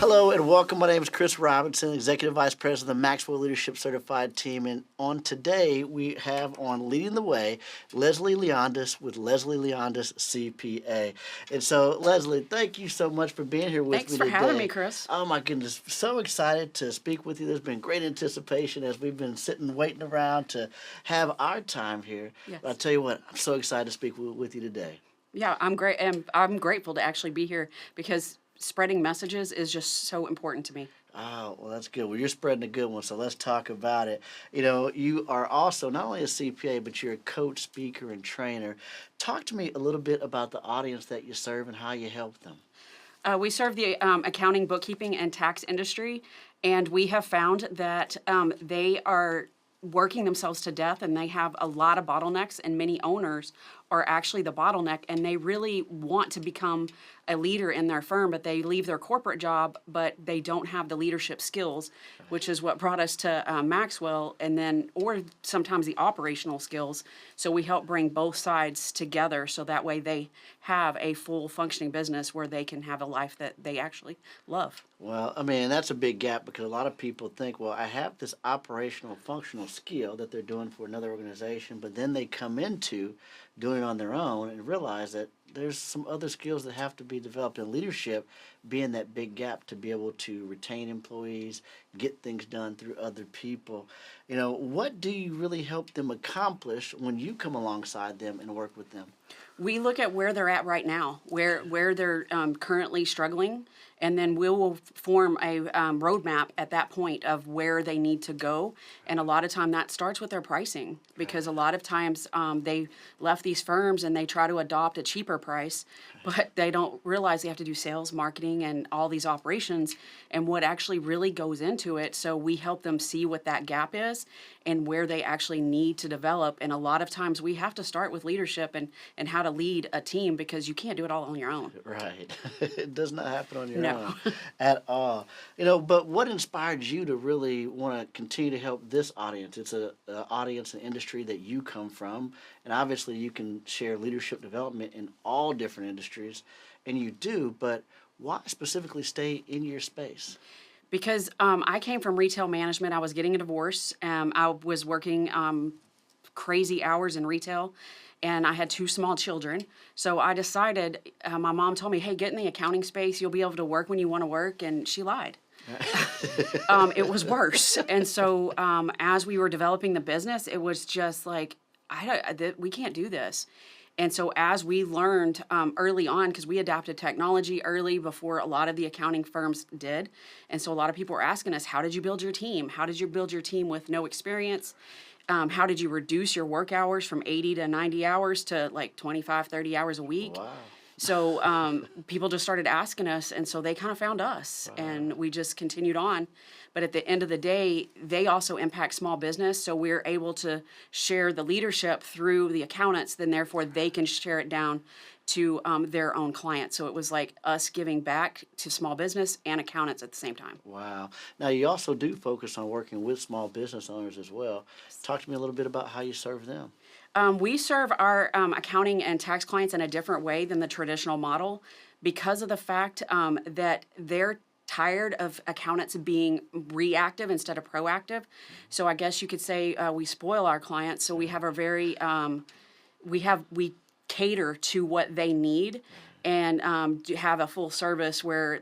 Hello and welcome. My name is Chris Robinson, Executive Vice President of the Maxwell Leadership Certified Team. And on today, we have on Leading the Way, Leslie Liondas with Leslie Liondas CPA. And so, Leslie, thank you so much for being here with Thanks me for today. having me, Chris. Oh my goodness, so excited to speak with you. There's been great anticipation as we've been sitting waiting around to have our time here. Yes. But I tell you what, I'm so excited to speak with you today. Yeah, I'm great, and I'm grateful to actually be here because spreading messages is just so important to me. Oh, well, that's good. Well, you're spreading a good one, so let's talk about it. You know, you are also not only a CPA, but you're a coach, speaker, and trainer. Talk to me a little bit about the audience that you serve and how you help them. We serve the accounting, bookkeeping, and tax industry, and we have found that they are working themselves to death, and they have a lot of bottlenecks, and many owners are actually the bottleneck, and they really want to become a leader in their firm, but they leave their corporate job, but they don't have the leadership skills, which is what brought us to Maxwell, and then, or sometimes the operational skills. So we help bring both sides together so that way they have a full functioning business where they can have a life that they actually love. Well, I mean, that's a big gap because a lot of people think, well, I have this operational, functional skill that they're doing for another organization, but then they come into doing it on their own and realize that there's some other skills that have to be developed in leadership, being that big gap to be able to retain employees, get things done through other people. You know, what do you really help them accomplish when you come alongside them and work with them? We look at where they're at right now, where they're currently struggling, and then we will form a roadmap at that point of where they need to go. And a lot of time that starts with their pricing, because a lot of times they left these firms and they try to adopt a cheaper price, but they don't realize they have to do sales, marketing, and all these operations and what actually really goes into it. So we help them see what that gap is and where they actually need to develop. And a lot of times we have to start with leadership and how to lead a team, because you can't do it all on your own. Right. It does not happen on your No. own at all. You know, but what inspired you to really want to continue to help this audience? It's a audience and industry that you come from, and obviously you can share leadership development in all different industries, and you do, but why specifically stay in your space? Because I came from retail management. I was getting a divorce. I was working crazy hours in retail, and I had 2 small children. So I decided, my mom told me, hey, get in the accounting space. You'll be able to work when you want to work. And she lied. It was worse. And so as we were developing the business, it was just like, we can't do this. And so as we learned early on, because we adapted technology early before a lot of the accounting firms did. And so a lot of people were asking us, how did you build your team? How did you build your team with no experience? How did you reduce your work hours from 80 to 90 hours to like 25, 30 hours a week? Wow. So people just started asking us, and so they kind of found us, and we just continued on. But at the end of the day, they also impact small business, so we're able to share the leadership through the accountants, then therefore they can share it down to their own clients. So it was like us giving back to small business and accountants at the same time. Wow. Now, you also do focus on working with small business owners as well. Talk to me a little bit about how you serve them. We serve our accounting and tax clients in a different way than the traditional model, because of the fact that they're tired of accountants being reactive instead of proactive. So I guess you could say we spoil our clients. So we have a very we cater to what they need, and have a full service where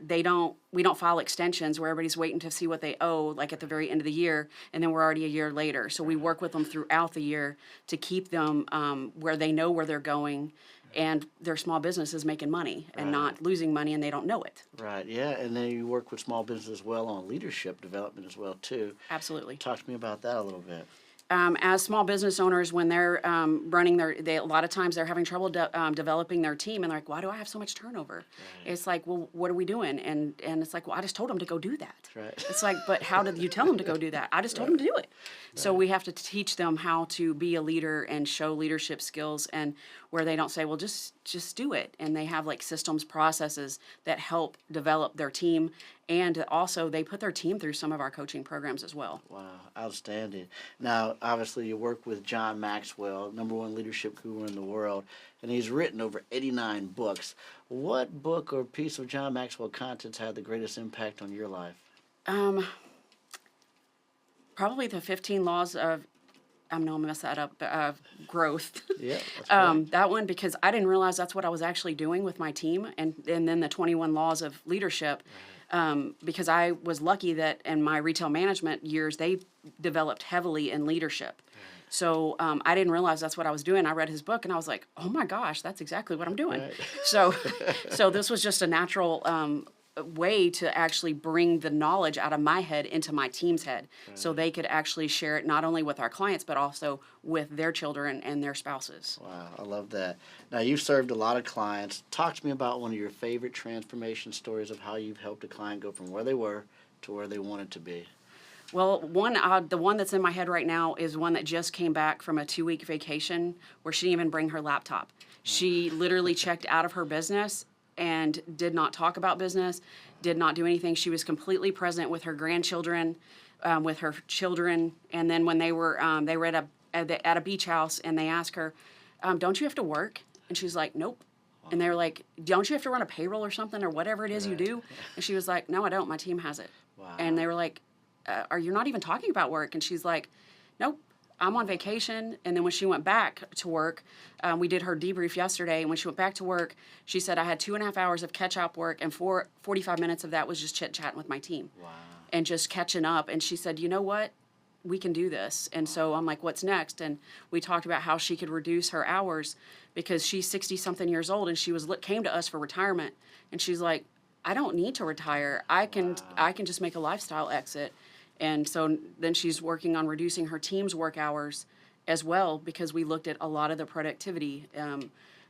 we don't file extensions where everybody's waiting to see what they owe, like at the very end of the year, and then we're already a year later. So we work with them throughout the year to keep them where they know where they're going, and their small business is making money and not losing money, and they don't know it. Right, yeah, and then you work with small business as well on leadership development as well, too. Absolutely. Talk to me about that a little bit. As small business owners, when they're running a lot of times they're having trouble developing their team, and they're like, why do I have so much turnover? Right. It's like, well, what are we doing? And it's like, well, I just told them to go do that. Right. It's like, but how did you tell them to go do that? I just told them to do it. Right. So we have to teach them how to be a leader and show leadership skills, and where they don't say, well, just do it. And they have like systems, processes that help develop their team And also, they put their team through some of our coaching programs as well. Wow, outstanding. Now, obviously, you work with John Maxwell, #1 leadership guru in the world, and he's written over 89 books. What book or piece of John Maxwell content's had the greatest impact on your life? Probably the 15 laws of, I'm going to mess that up, growth. Yeah, that's right. That one, because I didn't realize that's what I was actually doing with my team. And then the 21 laws of leadership, because I was lucky that in my retail management years, they developed heavily in leadership. So I didn't realize that's what I was doing. I read his book and I was like, oh my gosh, that's exactly what I'm doing. Right. So this was just a natural way to actually bring the knowledge out of my head into my team's head, so they could actually share it not only with our clients but also with their children and their spouses. Wow, I love that. Now, you've served a lot of clients. Talk to me about one of your favorite transformation stories of how you've helped a client go from where they were to where they wanted to be. Well, the one that's in my head right now is one that just came back from a 2-week vacation where she didn't even bring her laptop. She literally checked out of her business and did not talk about business, did not do anything. She was completely present with her grandchildren, with her children. And then when they were at a beach house, and they asked her, don't you have to work? And she's like, nope. And they were like, don't you have to run a payroll or something or whatever it is you do? And she was like, no, I don't. My team has it. Wow. And they were like, are you not even talking about work? And she's like, nope. I'm on vacation. And then when she went back to work, we did her debrief yesterday. And when she went back to work, she said, I had 2.5 hours of catch-up work, and 45 minutes of that was just chit-chatting with my team. Wow. And just catching up. And she said, you know what? We can do this. And so I'm like, what's next? And we talked about how she could reduce her hours because she's 60-something years old, and she came to us for retirement. And she's like, I don't need to retire. I can just make a lifestyle exit. And so then she's working on reducing her team's work hours as well, because we looked at a lot of the productivity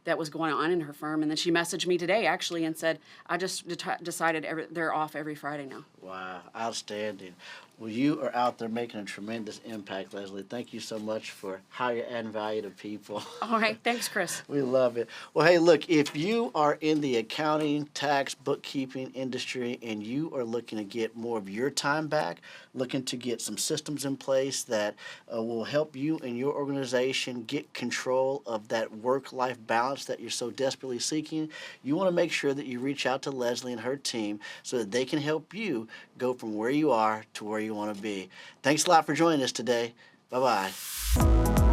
that was going on in her firm. And then she messaged me today, actually, and said, I just decided they're off every Friday now. Wow, outstanding. Well, you are out there making a tremendous impact, Leslie. Thank you so much for how you're adding value to people. All right. Thanks, Chris. We love it. Well, hey, look, if you are in the accounting, tax, bookkeeping industry and you are looking to get more of your time back, looking to get some systems in place that will help you and your organization get control of that work-life balance that you're so desperately seeking, you want to make sure that you reach out to Leslie and her team so that they can help you go from where you are to where you want to be. Thanks a lot for joining us today. Bye-bye.